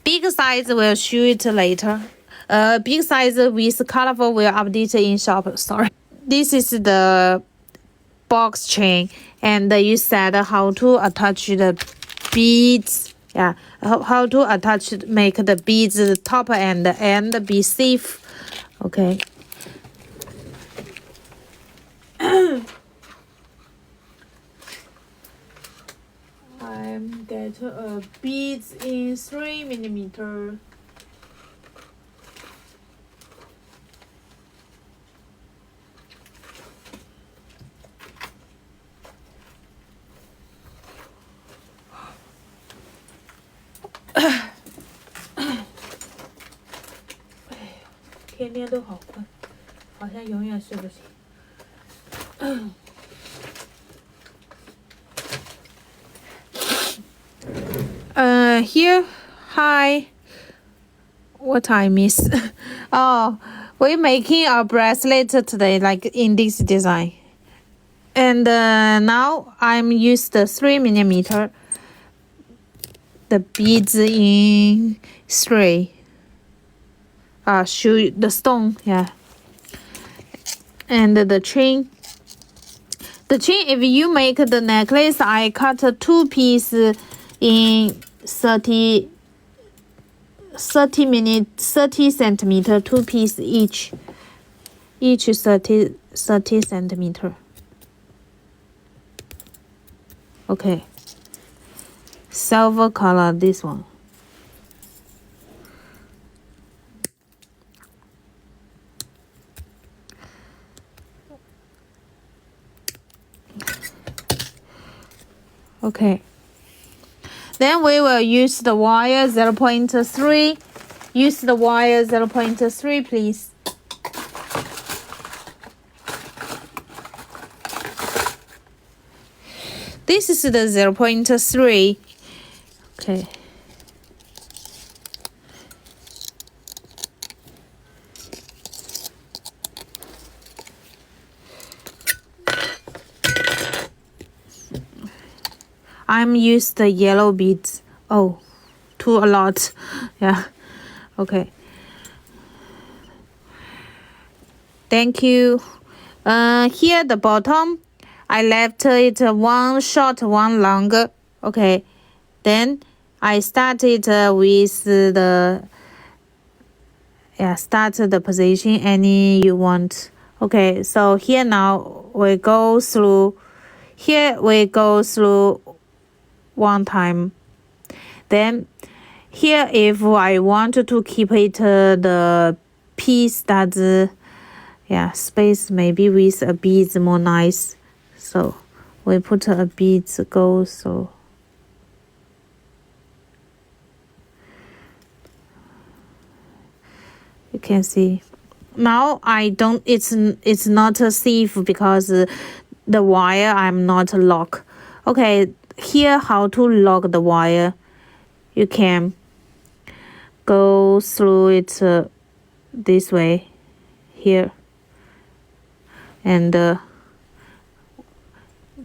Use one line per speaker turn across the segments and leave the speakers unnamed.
Big size will show it later. Big size with colorful will update in shop. Sorry. This is the box chain, and you said how to attach the beads. Yeah, how to attach, make the beads top and end be safe. Okay. I'm get beads in 3mm.天天都好困，好像永远睡不醒。Here, hi. What I miss? Oh, we're making a bracelet today, like in this design. And now I'm used the 3mm. The beads in 3. Show the stone, yeah. And the chain. The chain, if you make the necklace, I cut 2 pieces in 30 centimeter, 2 pieces each 30 centimeter. Okay. Silver color, this one. Okay. Then we will use the wire 0.3. Use the wire 0.3, please. This is the 0.3. Okay. I'm used the yellow beads. Oh, too a lot. Yeah. Okay. Thank you. Here the bottom, I left it one short, one longer. Okay. Then I started with the start the position any you want. Okay. So here now we go through. Here we go through one time. Then here, if I want to keep it the piece that's space, maybe with a beads more nice. So we put a beads go through. You can see. Now I don't. It's not safe because the wire I'm not lock. Okay. Here, how to lock the wire. You can go through it this way here and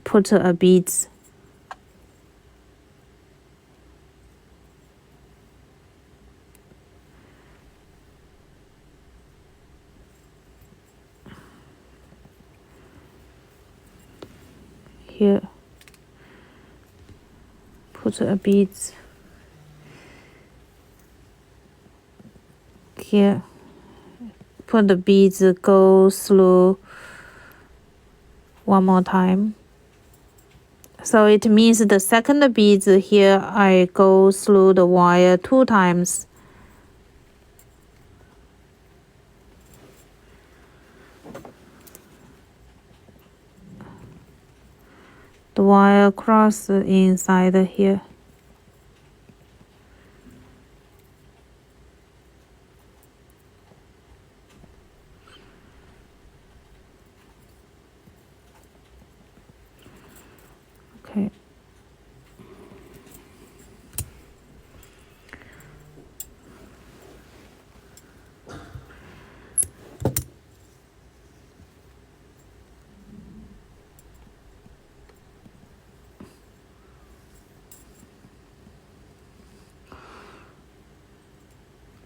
put a beads. Here, put a beads. Here, put the beads, go through one more time. So it means the second beads here, I go through the wire 2 times. The wire cross inside here. Okay.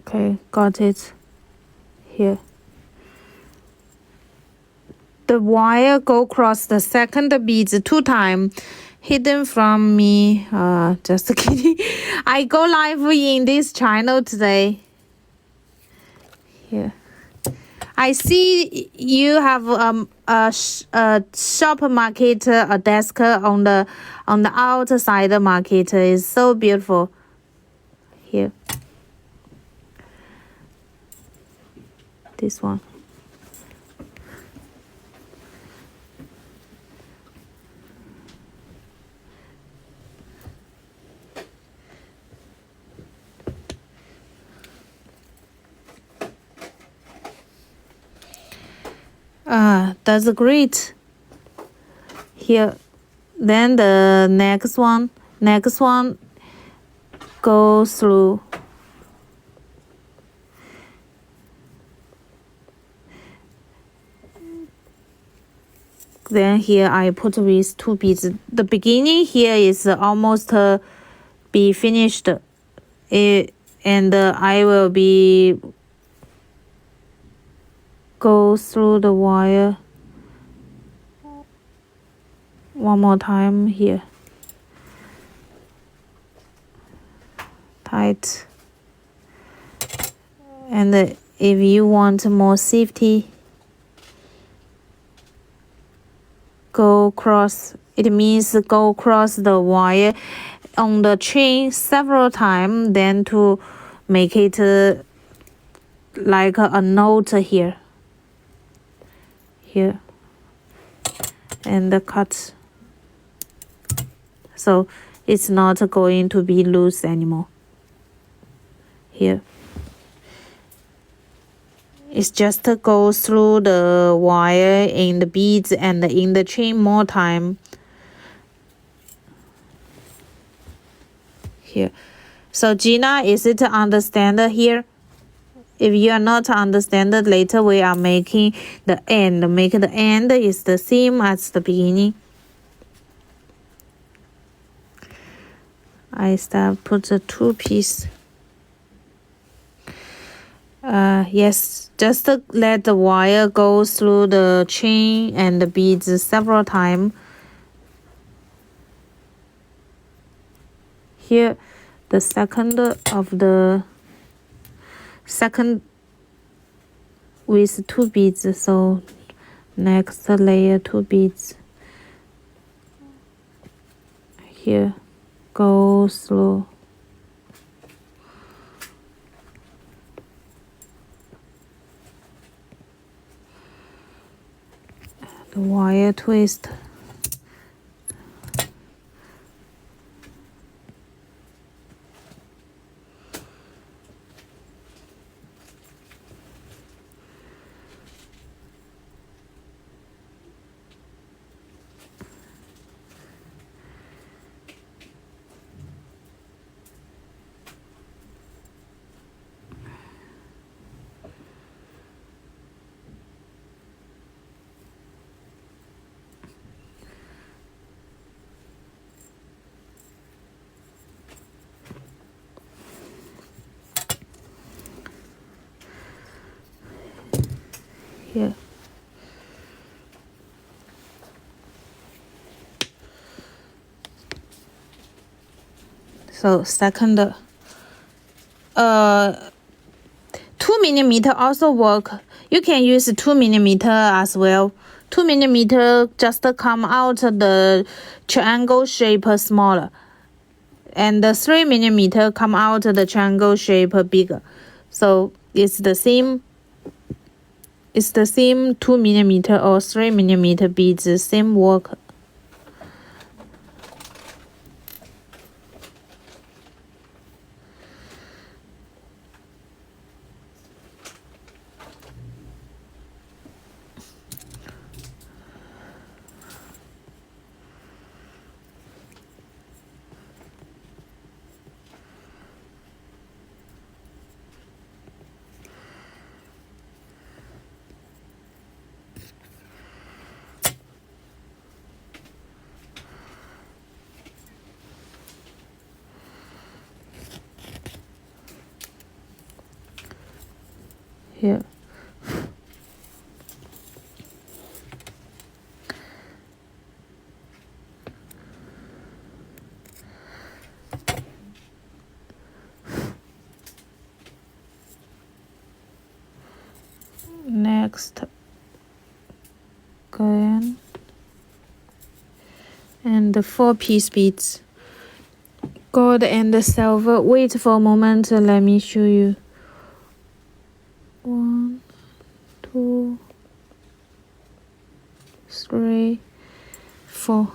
Okay, got it. Here. The wire go across the second beads 2 times. Hidden from me. Just kidding. I go live in this channel today. Here. I see you have a shop market, a desk on the outside market. Is so beautiful. Here. This one. That's great. Here. Then the next one go through. Then here I put with 2 beads. The beginning here is almost be finished. And I will be go through the wire one more time here. Tight. And if you want more safety, go cross. It means go across the wire on the chain several times, then to make it like a knot here. Here. And cut. So it's not going to be loose anymore. Here. It's just go through the wire in the beads and in the chain more time. Here. So Gina, is it understand here? If you are not understand, later we are making the end. Make the end is the same as the beginning. I start put the 2 piece. Yes, just let the wire go through the chain and the beads several times. Here, the second with 2 beads, so next layer 2 beads. Here, go through. The wire twist. Here. So second 2mm also work. You can use 2mm as well. 2mm just come out the triangle shape smaller, and the 3mm come out the triangle shape bigger. So it's the same. It's the same 2mm or 3mm beads, same work. here. Next, go in, and the 4-piece beads, gold and silver. Wait for a moment, let me show you. 1, 2, 3, 4.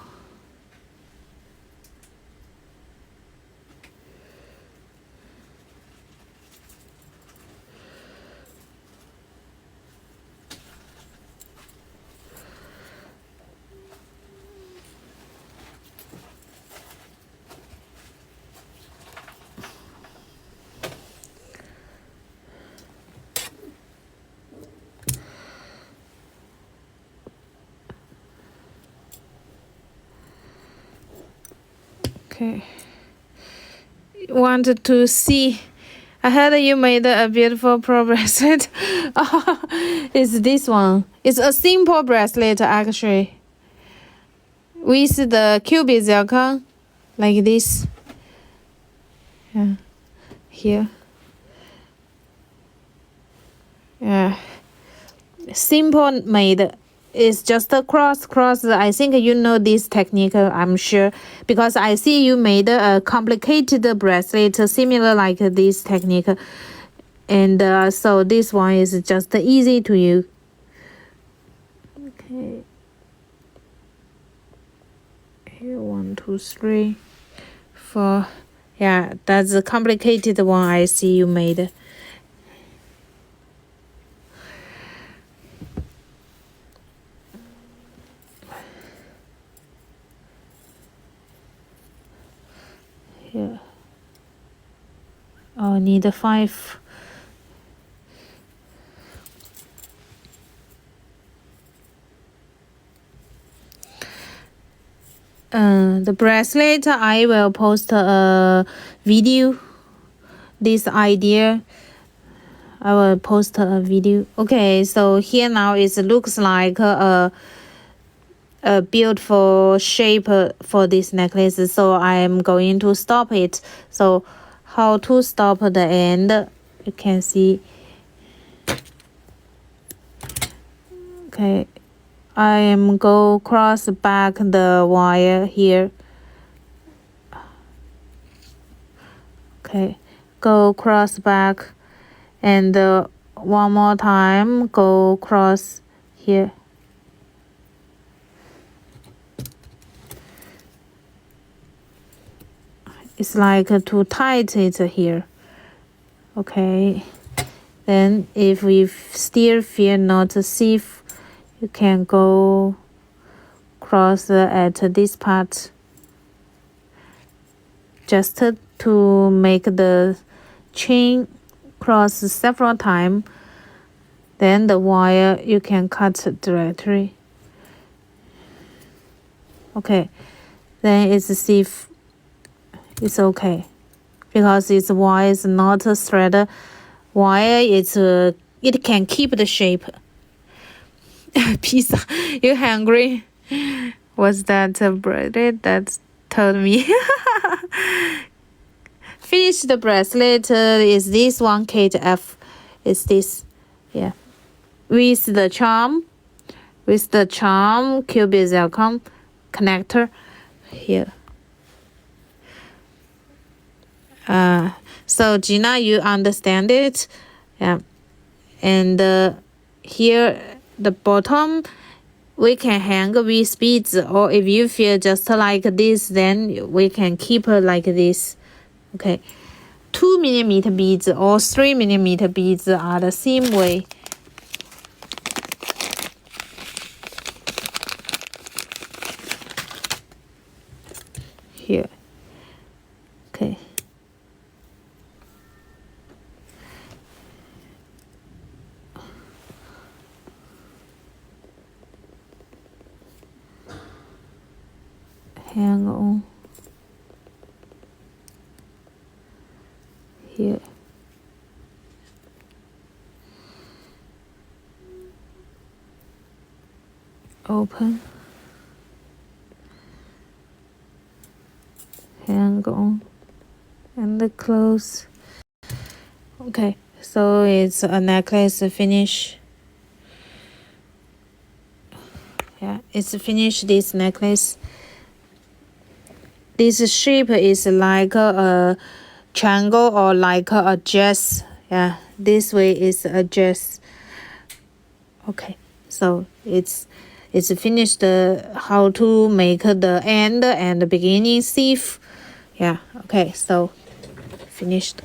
Okay. Wanted to see. I heard you made a beautiful pearl bracelet. It's this one. It's a simple bracelet actually. With the cubic zircon, like this. Yeah. Here. Yeah. Simple made. It's just a cross. I think you know this technique, I'm sure, because I see you made a complicated bracelet similar like this technique, and so this one is just easy to you. Okay. Here, 1, 2, 3, 4. Yeah, that's a complicated one I see you made. Here. Oh, need 5. The bracelet, I will post a video. This idea, I will post a video. Okay, so here now it looks like a beautiful shape for this necklace. So I am going to stop it. So how to stop the end? You can see. Okay, I am go cross back the wire here. Okay, go cross back, and one more time go cross here. It's like too tight it here. Okay, then if we still feel not safe, you can go cross at this part, just to make the chain cross several times. Then the wire you can cut directly. Okay, then it's safe. It's okay, because its wire is not a thread wire. It can keep the shape. Pizza, you hungry? What's that bracelet that told me? Finish the bracelet is this one, Kate F. Is this, yeah, with the charm cubic zircon connector here. So Gina, you understand it? Yeah. And here the bottom we can hang with beads, or if you feel just like this, then we can keep it like this. Okay, 2mm beads or 3mm beads are the same way. Here. Okay. Hang on. Here. open, hang on, and close. Okay, so it's a necklace finish. Yeah, it's finished this necklace. This shape is like a triangle or like a dress. Yeah, this way is a dress. Okay, so it's finished how to make the end and the beginning sleeve. Yeah, okay, so finished.